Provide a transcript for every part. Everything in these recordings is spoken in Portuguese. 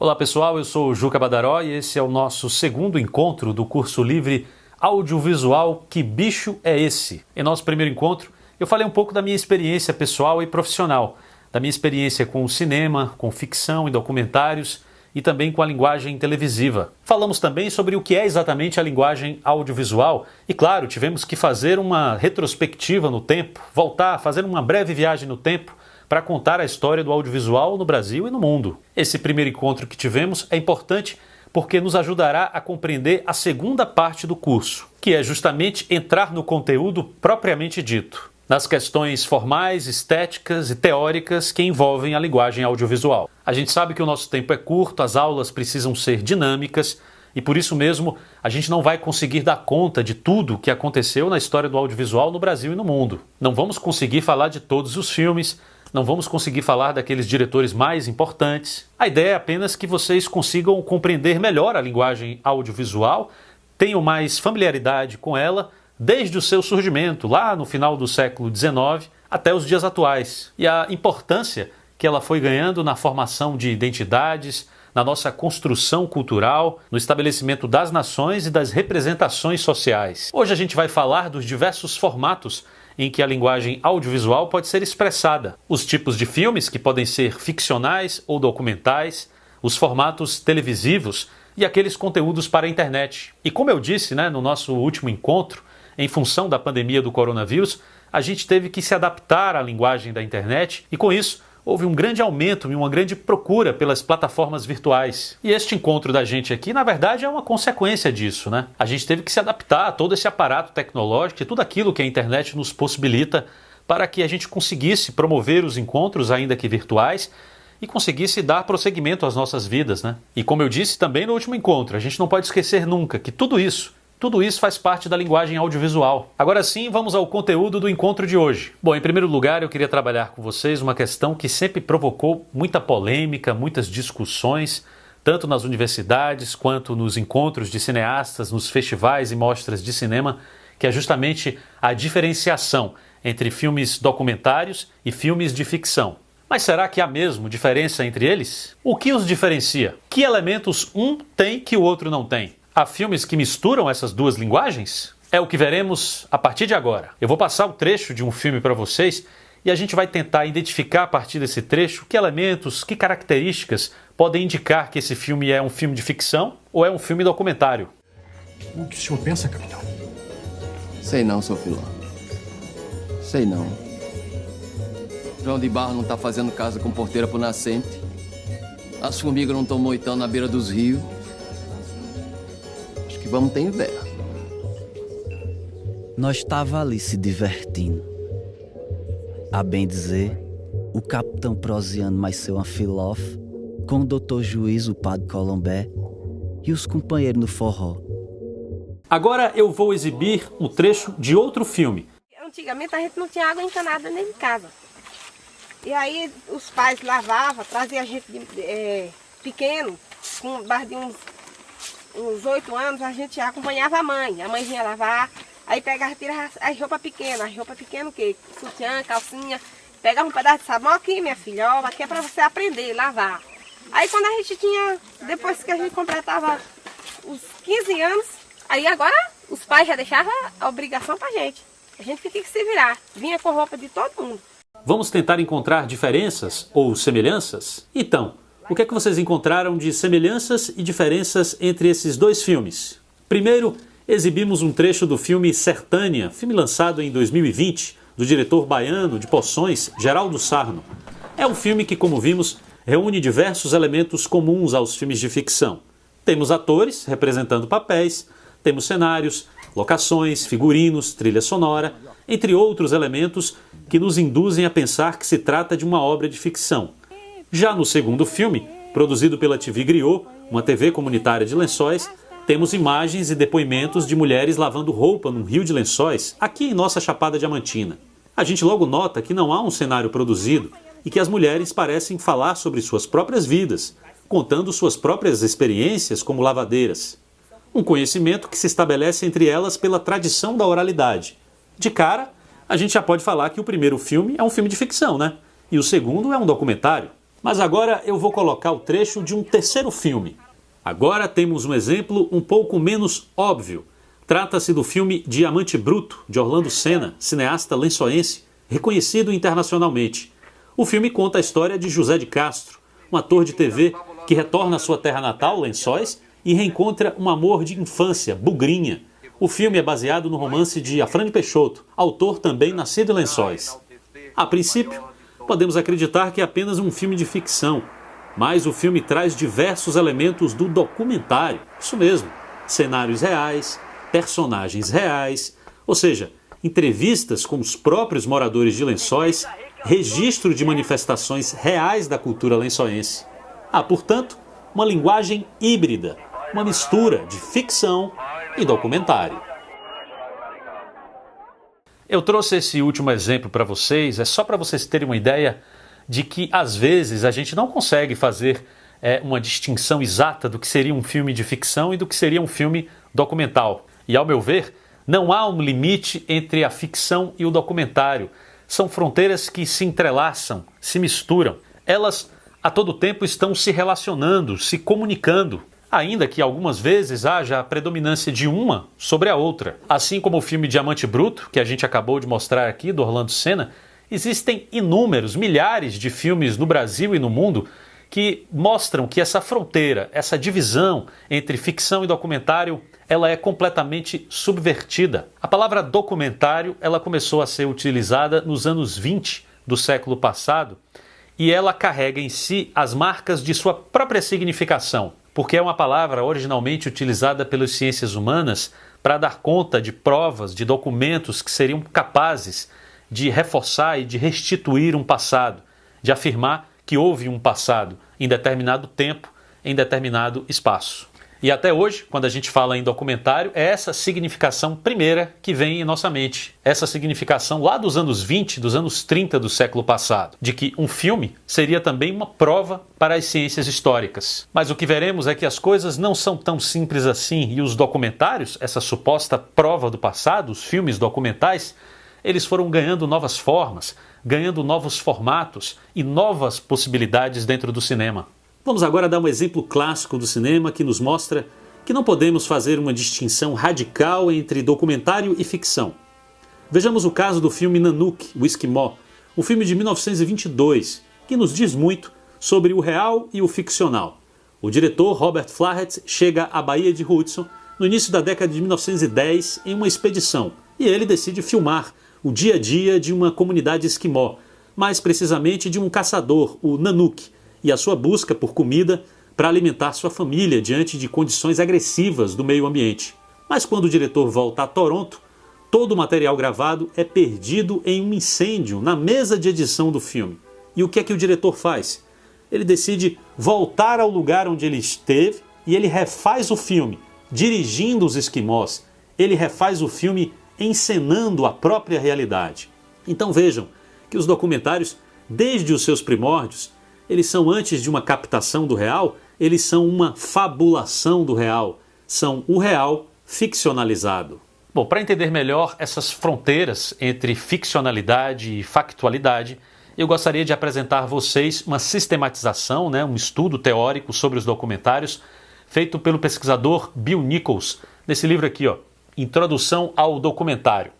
Olá pessoal, eu sou o Juca Badaró e esse é o nosso segundo encontro do curso livre Audiovisual Que Bicho é Esse? Em nosso primeiro encontro, eu falei um pouco da minha experiência pessoal e profissional, da minha experiência com o cinema, com ficção e documentários e também com a linguagem televisiva. Falamos também sobre o que é exatamente a linguagem audiovisual e, claro, tivemos que fazer uma retrospectiva no tempo, voltar, fazer uma breve viagem no tempo para contar a história do audiovisual no Brasil e no mundo. Esse primeiro encontro que tivemos é importante porque nos ajudará a compreender a segunda parte do curso, que é justamente entrar no conteúdo propriamente dito, nas questões formais, estéticas e teóricas que envolvem a linguagem audiovisual. A gente sabe que o nosso tempo é curto, as aulas precisam ser dinâmicas e por isso mesmo a gente não vai conseguir dar conta de tudo o que aconteceu na história do audiovisual no Brasil e no mundo. Não vamos conseguir falar de todos os filmes, não vamos conseguir falar daqueles diretores mais importantes. A ideia é apenas que vocês consigam compreender melhor a linguagem audiovisual, tenham mais familiaridade com ela desde o seu surgimento, lá no final do século XIX, até os dias atuais. E a importância que ela foi ganhando na formação de identidades, na nossa construção cultural, no estabelecimento das nações e das representações sociais. Hoje a gente vai falar dos diversos formatos em que a linguagem audiovisual pode ser expressada, os tipos de filmes que podem ser ficcionais ou documentais, os formatos televisivos e aqueles conteúdos para a internet. E como eu disse, no nosso último encontro, em função da pandemia do coronavírus, a gente teve que se adaptar à linguagem da internet e com isso houve um grande aumento e uma grande procura pelas plataformas virtuais. E este encontro da gente aqui, na verdade, é uma consequência disso, A gente teve que se adaptar a todo esse aparato tecnológico e tudo aquilo que a internet nos possibilita para que a gente conseguisse promover os encontros, ainda que virtuais, e conseguisse dar prosseguimento às nossas vidas, E como eu disse também no último encontro, a gente não pode esquecer nunca que tudo isso faz parte da linguagem audiovisual. Agora sim, vamos ao conteúdo do encontro de hoje. Bom, em primeiro lugar, eu queria trabalhar com vocês uma questão que sempre provocou muita polêmica, muitas discussões, tanto nas universidades quanto nos encontros de cineastas, nos festivais e mostras de cinema, que é justamente a diferenciação entre filmes documentários e filmes de ficção. Mas será que há mesmo diferença entre eles? O que os diferencia? Que elementos um tem que o outro não tem? Há filmes que misturam essas duas linguagens? É o que veremos a partir de agora. Eu vou passar um trecho de um filme para vocês e a gente vai tentar identificar a partir desse trecho que elementos, que características podem indicar que esse filme é um filme de ficção ou é um filme documentário. O que o senhor pensa, capitão? Sei não, seu filó. Sei não. João de Barro não tá fazendo casa com porteira pro nascente. As formigas não estão moitando na beira dos rios. Acho que vamos ter inverno. Nós estava ali se divertindo. A bem dizer, o capitão Prosiano mais seu Anfilof, com o doutor Juiz, o padre Colombé, e os companheiros no forró. Agora eu vou exibir um trecho de outro filme. Antigamente a gente não tinha água encanada nem em casa. E aí os pais lavavam, traziam a gente pequeno, com base de uns 8 anos, a gente acompanhava a mãe vinha lavar, aí pegava, tirava as roupas pequenas, o quê? Sutiã, calcinha, pegava um pedaço de sabão aqui, minha filha, ó, aqui é pra você aprender, lavar. Aí quando a gente tinha, depois que a gente completava os 15 anos, aí agora os pais já deixavam a obrigação pra gente. A gente tinha que se virar, vinha com roupa de todo mundo. Vamos tentar encontrar diferenças ou semelhanças? Então, o que é que vocês encontraram de semelhanças e diferenças entre esses dois filmes? Primeiro, exibimos um trecho do filme Sertânia, filme lançado em 2020, do diretor baiano de Poções, Geraldo Sarno. É um filme que, como vimos, reúne diversos elementos comuns aos filmes de ficção. Temos atores representando papéis, temos cenários, locações, figurinos, trilha sonora, entre outros elementos que nos induzem a pensar que se trata de uma obra de ficção. Já no segundo filme, produzido pela TV Griot, uma TV comunitária de Lençóis, temos imagens e depoimentos de mulheres lavando roupa num rio de Lençóis, aqui em nossa Chapada Diamantina. A gente logo nota que não há um cenário produzido e que as mulheres parecem falar sobre suas próprias vidas, contando suas próprias experiências como lavadeiras. Um conhecimento que se estabelece entre elas pela tradição da oralidade. De cara, a gente já pode falar que o primeiro filme é um filme de ficção, E o segundo é um documentário. Mas agora eu vou colocar o trecho de um terceiro filme. Agora temos um exemplo um pouco menos óbvio. Trata-se do filme Diamante Bruto, de Orlando Senna, cineasta lençoense, reconhecido internacionalmente. O filme conta a história de José de Castro, um ator de TV que retorna à sua terra natal, Lençóis, e reencontra um amor de infância, Bugrinha. O filme é baseado no romance de Afrânio Peixoto, autor também nascido em Lençóis. A princípio, podemos acreditar que é apenas um filme de ficção, mas o filme traz diversos elementos do documentário. Isso mesmo, cenários reais, personagens reais, ou seja, entrevistas com os próprios moradores de Lençóis, registro de manifestações reais da cultura lençoense. Há, portanto, uma linguagem híbrida, uma mistura de ficção e documentário. Eu trouxe esse último exemplo para vocês, é só para vocês terem uma ideia de que, às vezes, a gente não consegue fazer uma distinção exata do que seria um filme de ficção e do que seria um filme documental. E, ao meu ver, não há um limite entre a ficção e o documentário. São fronteiras que se entrelaçam, se misturam. Elas, a todo tempo, estão se relacionando, se comunicando, ainda que algumas vezes haja a predominância de uma sobre a outra. Assim como o filme Diamante Bruto, que a gente acabou de mostrar aqui, do Orlando Senna, existem inúmeros, milhares de filmes no Brasil e no mundo que mostram que essa fronteira, essa divisão entre ficção e documentário, ela é completamente subvertida. A palavra documentário, ela começou a ser utilizada nos anos 20 do século passado e ela carrega em si as marcas de sua própria significação, porque é uma palavra originalmente utilizada pelas ciências humanas para dar conta de provas, de documentos que seriam capazes de reforçar e de restituir um passado, de afirmar que houve um passado em determinado tempo, em determinado espaço. E até hoje, quando a gente fala em documentário, é essa significação primeira que vem em nossa mente. Essa significação lá dos anos 20, dos anos 30 do século passado, de que um filme seria também uma prova para as ciências históricas. Mas o que veremos é que as coisas não são tão simples assim, e os documentários, essa suposta prova do passado, os filmes documentais, eles foram ganhando novas formas, ganhando novos formatos e novas possibilidades dentro do cinema. Vamos agora dar um exemplo clássico do cinema que nos mostra que não podemos fazer uma distinção radical entre documentário e ficção. Vejamos o caso do filme Nanook, o Esquimó, um filme de 1922, que nos diz muito sobre o real e o ficcional. O diretor Robert Flahet chega à Baía de Hudson no início da década de 1910 em uma expedição e ele decide filmar o dia a dia de uma comunidade esquimó, mais precisamente de um caçador, o Nanook, e a sua busca por comida para alimentar sua família diante de condições agressivas do meio ambiente. Mas quando o diretor volta a Toronto, todo o material gravado é perdido em um incêndio na mesa de edição do filme. E o que é que o diretor faz? Ele decide voltar ao lugar onde ele esteve e ele refaz o filme, dirigindo os esquimós. Ele refaz o filme encenando a própria realidade. Então vejam que os documentários, desde os seus primórdios, eles são, antes de uma captação do real, eles são uma fabulação do real. São o real ficcionalizado. Bom, para entender melhor essas fronteiras entre ficcionalidade e factualidade, eu gostaria de apresentar a vocês uma sistematização, um estudo teórico sobre os documentários, feito pelo pesquisador Bill Nichols, nesse livro aqui, Introdução ao Documentário.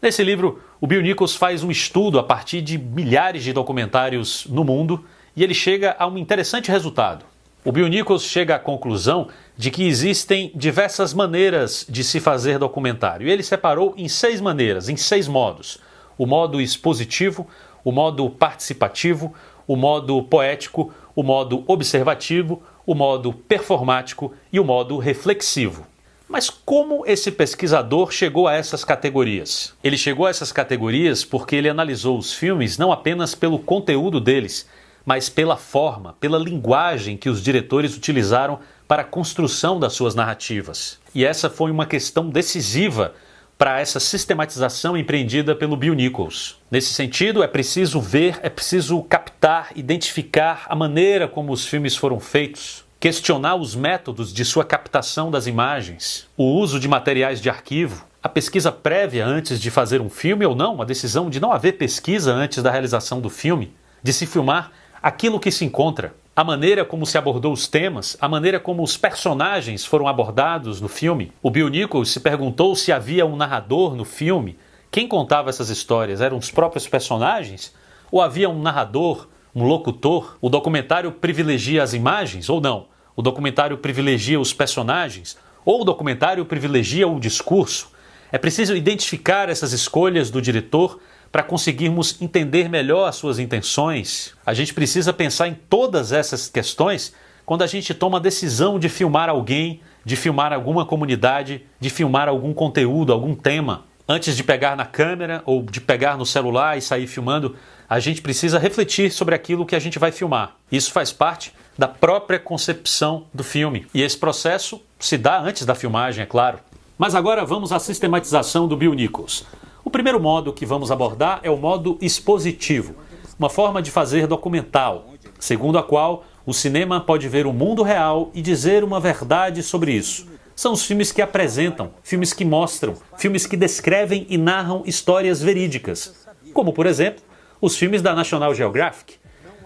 Nesse livro, o Bill Nichols faz um estudo a partir de milhares de documentários no mundo e ele chega a um interessante resultado. O Bill Nichols chega à conclusão de que existem diversas maneiras de se fazer documentário. E ele separou em 6 maneiras, em 6 modos. O modo expositivo, o modo participativo, o modo poético, o modo observativo, o modo performático e o modo reflexivo. Mas como esse pesquisador chegou a essas categorias? Ele chegou a essas categorias porque ele analisou os filmes não apenas pelo conteúdo deles, mas pela forma, pela linguagem que os diretores utilizaram para a construção das suas narrativas. E essa foi uma questão decisiva para essa sistematização empreendida pelo Bill Nichols. Nesse sentido, é preciso ver, é preciso captar, identificar a maneira como os filmes foram feitos, questionar os métodos de sua captação das imagens, o uso de materiais de arquivo, a pesquisa prévia antes de fazer um filme ou não, a decisão de não haver pesquisa antes da realização do filme, de se filmar aquilo que se encontra, a maneira como se abordou os temas, a maneira como os personagens foram abordados no filme. O Bill Nichols se perguntou se havia um narrador no filme. Quem contava essas histórias? Eram os próprios personagens? Ou havia um narrador, um locutor? O documentário privilegia as imagens ou não? O documentário privilegia os personagens? Ou o documentário privilegia o discurso? É preciso identificar essas escolhas do diretor para conseguirmos entender melhor as suas intenções. A gente precisa pensar em todas essas questões quando a gente toma a decisão de filmar alguém, de filmar alguma comunidade, de filmar algum conteúdo, algum tema. Antes de pegar na câmera ou de pegar no celular e sair filmando, a gente precisa refletir sobre aquilo que a gente vai filmar. Isso faz parte da própria concepção do filme. E esse processo se dá antes da filmagem, é claro. Mas agora vamos à sistematização do Bill Nichols. O primeiro modo que vamos abordar é o modo expositivo, uma forma de fazer documental, segundo a qual o cinema pode ver o mundo real e dizer uma verdade sobre isso. São os filmes que apresentam, filmes que mostram, filmes que descrevem e narram histórias verídicas, como, por exemplo, os filmes da National Geographic.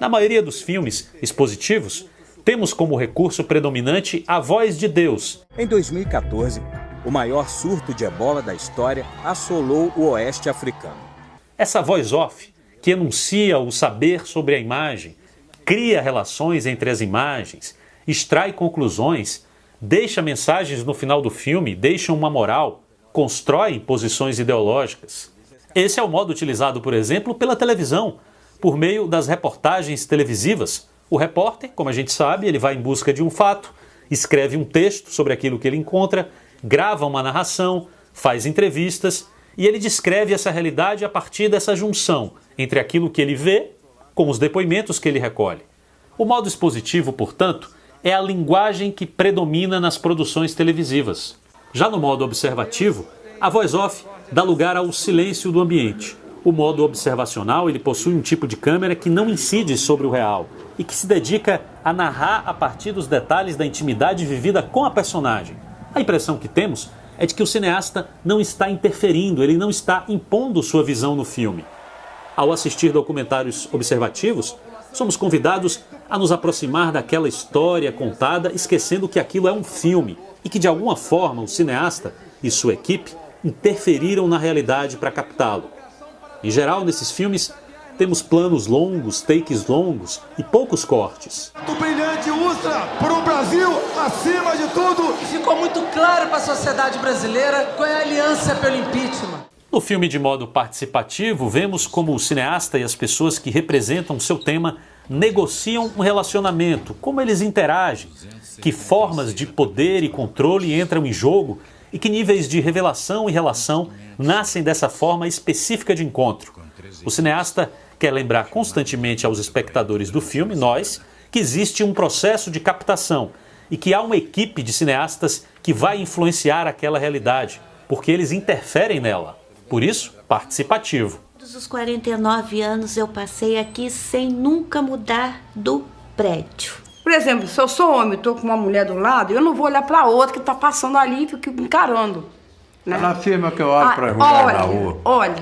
Na maioria dos filmes expositivos, temos como recurso predominante a voz de Deus. Em 2014, o maior surto de ebola da história assolou o oeste africano. Essa voz off, que enuncia o saber sobre a imagem, cria relações entre as imagens, extrai conclusões, deixa mensagens no final do filme, deixa uma moral, constrói posições ideológicas. Esse é o modo utilizado, por exemplo, pela televisão, por meio das reportagens televisivas. O repórter, como a gente sabe, ele vai em busca de um fato, escreve um texto sobre aquilo que ele encontra, grava uma narração, faz entrevistas e ele descreve essa realidade a partir dessa junção entre aquilo que ele vê com os depoimentos que ele recolhe. O modo expositivo, portanto, é a linguagem que predomina nas produções televisivas. Já no modo observativo, a voz off dá lugar ao silêncio do ambiente. O modo observacional ele possui um tipo de câmera que não incide sobre o real e que se dedica a narrar a partir dos detalhes da intimidade vivida com a personagem. A impressão que temos é de que o cineasta não está interferindo, ele não está impondo sua visão no filme. Ao assistir documentários observativos, somos convidados a nos aproximar daquela história contada, esquecendo que aquilo é um filme e que de alguma forma o cineasta e sua equipe interferiram na realidade para captá-lo. Em geral, nesses filmes, temos planos longos, takes longos e poucos cortes. O brilhante Ustra para o Brasil, acima de tudo. Ficou muito claro para a sociedade brasileira qual é a aliança pelo impeachment. No filme de modo participativo, vemos como o cineasta e as pessoas que representam seu tema negociam um relacionamento, como eles interagem, que formas de poder e controle entram em jogo e que níveis de revelação e relação nascem dessa forma específica de encontro. O cineasta quer lembrar constantemente aos espectadores do filme, nós, que existe um processo de captação e que há uma equipe de cineastas que vai influenciar aquela realidade, porque eles interferem nela. Por isso, participativo. Todos os 49 anos eu passei aqui sem nunca mudar do prédio. Por exemplo, se eu sou homem e estou com uma mulher do lado, eu não vou olhar para outra que está passando ali e fico encarando. Né? Ela afirma que eu olho para as mulheres na rua. Olha.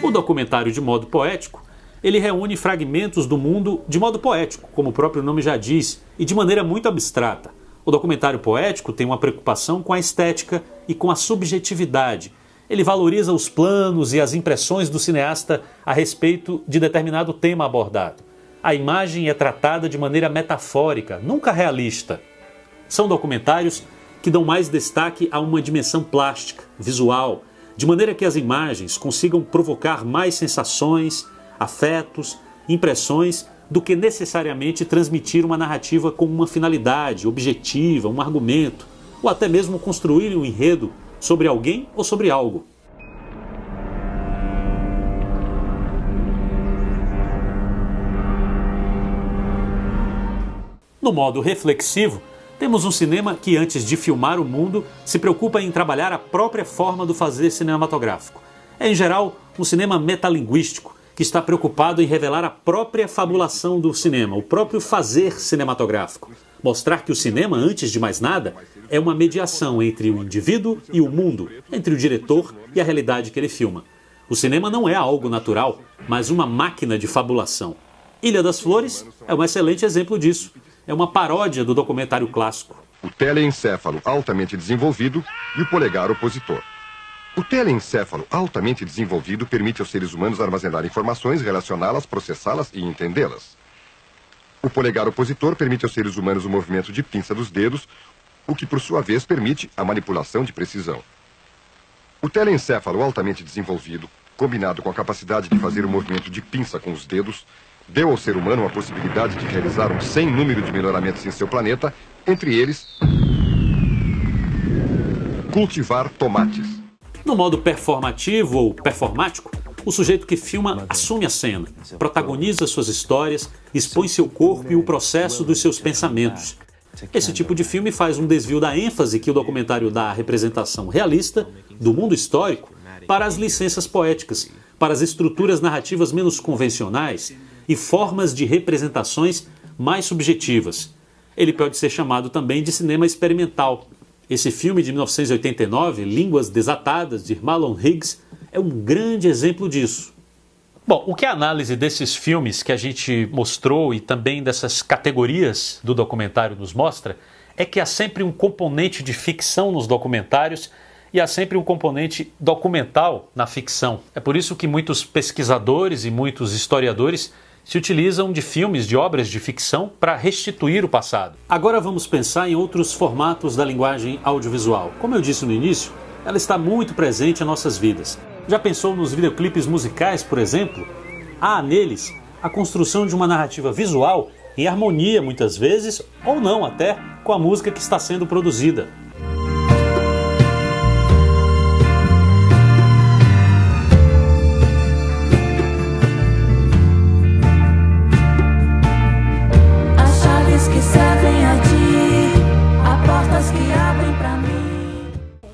O documentário de modo poético, ele reúne fragmentos do mundo de modo poético, como o próprio nome já diz, e de maneira muito abstrata. O documentário poético tem uma preocupação com a estética e com a subjetividade. Ele valoriza os planos e as impressões do cineasta a respeito de determinado tema abordado. A imagem é tratada de maneira metafórica, nunca realista. São documentários que dão mais destaque a uma dimensão plástica, visual, de maneira que as imagens consigam provocar mais sensações, afetos, impressões, do que necessariamente transmitir uma narrativa com uma finalidade objetiva, um argumento, ou até mesmo construir um enredo sobre alguém ou sobre algo. No modo reflexivo, temos um cinema que, antes de filmar o mundo, se preocupa em trabalhar a própria forma do fazer cinematográfico. É, em geral, um cinema metalinguístico, que está preocupado em revelar a própria fabulação do cinema, o próprio fazer cinematográfico. Mostrar que o cinema, antes de mais nada, é uma mediação entre o indivíduo e o mundo, entre o diretor e a realidade que ele filma. O cinema não é algo natural, mas uma máquina de fabulação. Ilha das Flores é um excelente exemplo disso. É uma paródia do documentário clássico. O telencéfalo altamente desenvolvido e o polegar opositor. O telencéfalo altamente desenvolvido permite aos seres humanos armazenar informações, relacioná-las, processá-las e entendê-las. O polegar opositor permite aos seres humanos o movimento de pinça dos dedos, o que, por sua vez, permite a manipulação de precisão. O telencéfalo altamente desenvolvido, combinado com a capacidade de fazer o movimento de pinça com os dedos, deu ao ser humano a possibilidade de realizar um sem número de melhoramentos em seu planeta, entre eles, cultivar tomates. No modo performativo ou performático, o sujeito que filma assume a cena, protagoniza suas histórias, expõe seu corpo e o processo dos seus pensamentos. Esse tipo de filme faz um desvio da ênfase que o documentário dá à representação realista do mundo histórico para as licenças poéticas, para as estruturas narrativas menos convencionais e formas de representações mais subjetivas. Ele pode ser chamado também de cinema experimental. Esse filme de 1989, Línguas Desatadas, de Marlon Higgs, é um grande exemplo disso. Bom, o que a análise desses filmes que a gente mostrou e também dessas categorias do documentário nos mostra é que há sempre um componente de ficção nos documentários e há sempre um componente documental na ficção. É por isso que muitos pesquisadores e muitos historiadores se utilizam de filmes, de obras de ficção para restituir o passado. Agora vamos pensar em outros formatos da linguagem audiovisual. Como eu disse no início, ela está muito presente em nossas vidas. Já pensou nos videoclipes musicais, por exemplo? Há neles a construção de uma narrativa visual em harmonia, muitas vezes, ou não até, com a música que está sendo produzida. As chaves que servem a ti, as portas que abrem pra mim.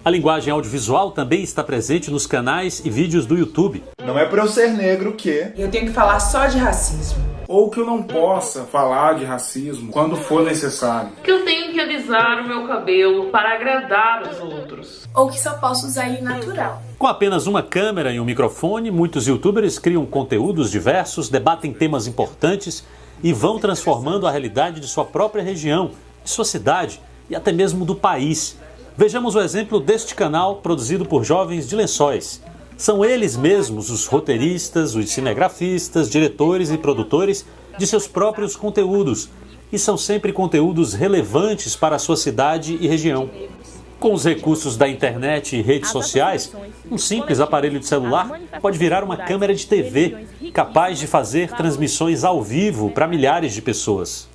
A linguagem audiovisual também está presente nos canais e vídeos do YouTube. Não é por eu ser negro que eu tenho que falar só de racismo. Ou que eu não possa falar de racismo quando for necessário. Que eu tenho que alisar o meu cabelo para agradar os outros. Ou que só posso usar ele natural. Com apenas uma câmera e um microfone, muitos youtubers criam conteúdos diversos, debatem temas importantes e vão transformando a realidade de sua própria região, de sua cidade e até mesmo do país. Vejamos o exemplo deste canal produzido por jovens de Lençóis. São eles mesmos os roteiristas, os cinegrafistas, diretores e produtores de seus próprios conteúdos. E são sempre conteúdos relevantes para a sua cidade e região. Com os recursos da internet e redes sociais, um simples aparelho de celular pode virar uma câmera de TV, capaz de fazer transmissões ao vivo para milhares de pessoas.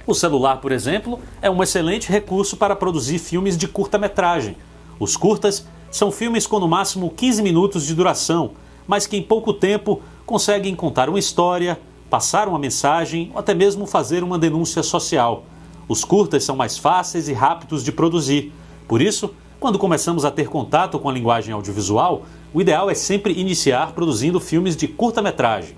O celular, por exemplo, é um excelente recurso para produzir filmes de curta-metragem. Os curtas são filmes com no máximo 15 minutos de duração, mas que em pouco tempo conseguem contar uma história, passar uma mensagem ou até mesmo fazer uma denúncia social. Os curtas são mais fáceis e rápidos de produzir. Por isso, quando começamos a ter contato com a linguagem audiovisual, o ideal é sempre iniciar produzindo filmes de curta-metragem.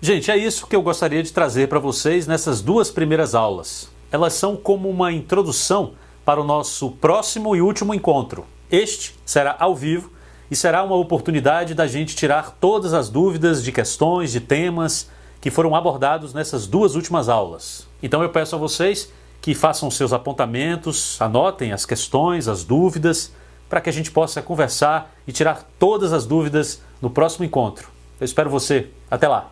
Gente, é isso que eu gostaria de trazer para vocês nessas duas primeiras aulas. Elas são como uma introdução para o nosso próximo e último encontro. Este será ao vivo e será uma oportunidade da gente tirar todas as dúvidas de questões, de temas que foram abordados nessas duas últimas aulas. Então eu peço a vocês que façam seus apontamentos, anotem as questões, as dúvidas, para que a gente possa conversar e tirar todas as dúvidas no próximo encontro. Eu espero você. Até lá!